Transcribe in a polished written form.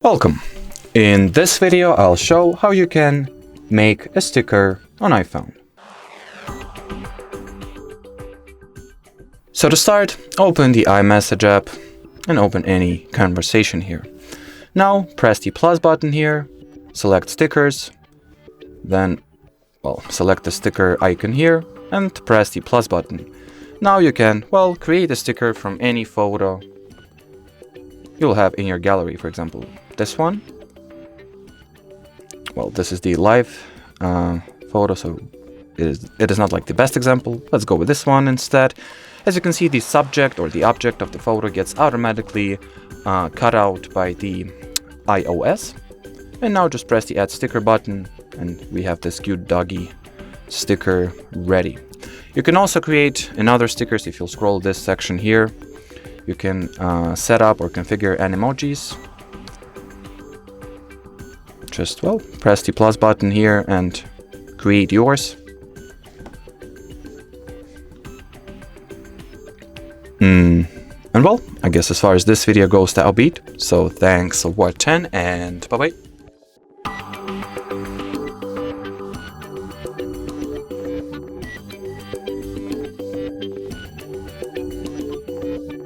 Welcome! In this video I'll show how you can make a sticker on iPhone. So to start, open the iMessage app and open any conversation here. Now press the plus button here, select stickers, then select the sticker icon here and press the plus button. Now you can create a sticker from any photo you'll have in your gallery, for example this one. This is the live photo, so it is not like the best example. Let's go with this one instead. As you can see, the subject or the object of the photo gets automatically cut out by the iOS. And now just press the add sticker button and we have this cute doggy sticker ready. You can also create another stickers. If you'll scroll this section here, you can set up or configure animojis. Just press the plus button here and create yours. And I guess as far as this video goes, that'll be it. So thanks for watching and bye bye.